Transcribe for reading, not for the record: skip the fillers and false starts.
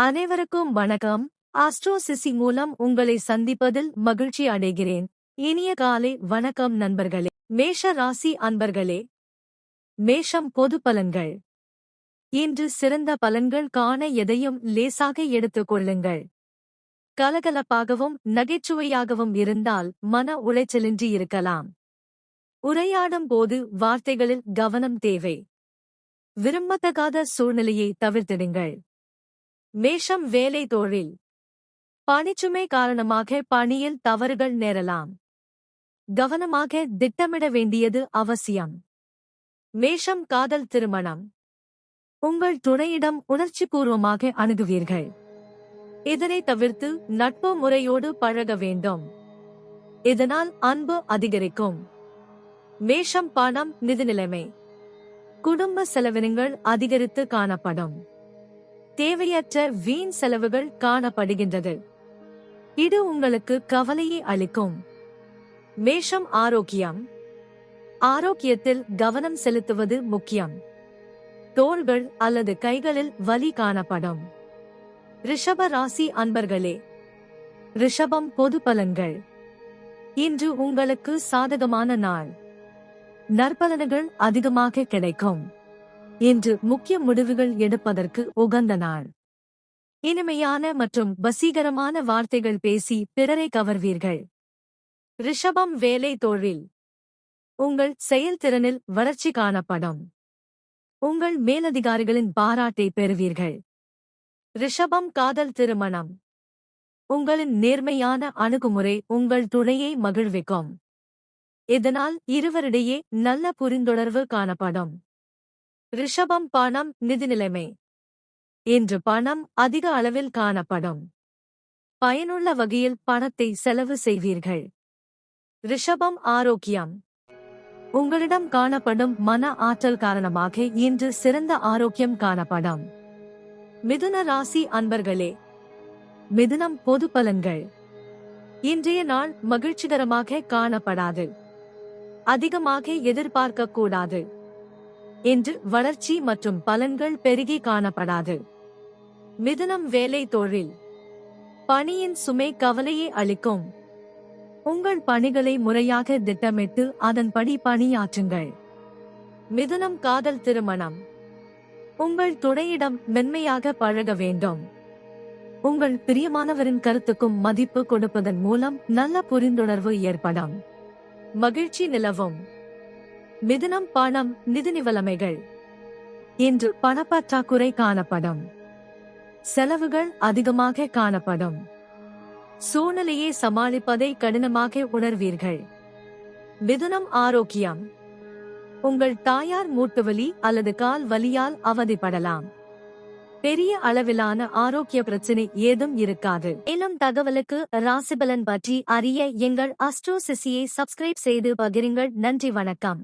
அனைவருக்கும் வணக்கம். Astro CC மூலம் உங்களை சந்திப்பதில் மகிழ்ச்சி அடைகிறேன். இனிய காலை வணக்கம் நண்பர்களே. மேஷ ராசி அன்பர்களே, மேஷம் பொது பலன்கள். இன்று சிறந்த பலன்கள் காண எதையும் லேசாக எடுத்துக் கொள்ளுங்கள். கலகலப்பாகவும் நகைச்சுவையாகவும் இருந்தால் மன உளைச்சலின்றி இருக்கலாம். உரையாடும் போது வார்த்தைகளில் கவனம் தேவை. விரும்பத்தகாத சூழ்நிலையை தவிர்த்திடுங்கள். மேஷம் வேலை தொழில். பணிச்சுமை காரணமாக பணியில் தவறுகள் நேரலாம். கவனமாக திட்டமிட வேண்டியது அவசியம். மேஷம் காதல் திருமணம். உங்கள் துணையிடம் உணர்ச்சிபூர்வமாக அணுகுவீர்கள். இதனை தவிர்த்து நட்பு முறையோடு பழக வேண்டும். இதனால் அன்பு அதிகரிக்கும். மேஷம் பணம் நிதிநிலைமை. குடும்ப செலவினங்கள் அதிகரித்து காணப்படும். தேவையற்ற வீண் செலவுகள் காணப்படுகின்றது. இது உங்களுக்கு கவலையை அளிக்கும். மேஷம் ஆரோக்கியம். ஆரோக்கியத்தில் கவனம் செலுத்துவது முக்கியம். தோள்கள் அல்லது கைகளில் வலி காணப்படும். ரிஷப ராசி அன்பர்களே, ரிஷபம் பொது பலன்கள். இன்று உங்களுக்கு சாதகமான நாள். நற்பலன்கள் அதிகமாக கிடைக்கும். இன்று முக்கிய முடிவுகள் எடுப்பதற்கு உகந்த நாள். இனிமையான மற்றும் வசீகரமான வார்த்தைகள் பேசி பிறரை கவர்வீர்கள். ரிஷபம் வேலை தொழில். உங்கள் செயல்திறனில் வளர்ச்சி காணப்படும். உங்கள் மேலதிகாரிகளின் பாராட்டை பெறுவீர்கள். ரிஷபம் காதல் திருமணம். உங்களின் நேர்மையான அணுகுமுறை உங்கள் துணையை மகிழ்விக்கும். இதனால் இருவரிடையே நல்ல புரிந்துணர்வு காணப்படும். ரிஷபம் பணம் நிதிநிலைமை. இன்று பணம் அதிக அளவில் காணப்படும். பயனுள்ள வகையில் பணத்தை செலவு செய்வீர்கள். ரிஷபம் ஆரோக்கியம். உங்களிடம் காணப்படும் மன ஆற்றல் காரணமாக இன்று சிறந்த ஆரோக்கியம் காணப்படும். மிதுன ராசி அன்பர்களே, மிதுனம் பொது பலன்கள். இன்றைய நாள் மகிழ்ச்சிகரமாக காணப்படாது. அதிகமாக எதிர்பார்க்கக்கூடாது. இன்று வளர்ச்சி மற்றும் பலன்கள் பெருகி காணப்படாது. மிதுனம் வேலை தொழில். பணியின் சுமை கவலையை அளிக்கும். உங்கள் பணிகளை முறையாக திட்டமிட்டு அதன்படி பணியாற்றுங்கள். மிதுனம் காதல் திருமணம். உங்கள் துணையிடம் மென்மையாக பழக வேண்டும். உங்கள் பிரியமானவரின் கருத்துக்கும் மதிப்பு கொடுப்பதன் மூலம் நல்ல புரிந்துணர்வு ஏற்படும். மகிழ்ச்சி நிலவும். மிதுனம் பணம் நிதிநிலைமைகள். இன்று பணப்பற்றாக்குறை காணப்படும். செலவுகள் அதிகமாக காணப்படும். சூழ்நிலையை சமாளிப்பதை கடினமாக உணர்வீர்கள். மிதுனம் ஆரோக்கியம். உங்கள் தாயார் மூட்டுவலி அல்லது கால் வலியால் அவதிப்படலாம். பெரிய அளவிலான ஆரோக்கிய பிரச்சனை ஏதும் இருக்காது. மேலும் தகவலுக்கு ராசிபலன் பற்றி அறிய எங்கள் ஆஸ்ட்ரோ சிசியை சப்ஸ்கிரைப் செய்து பகிருங்கள். நன்றி, வணக்கம்.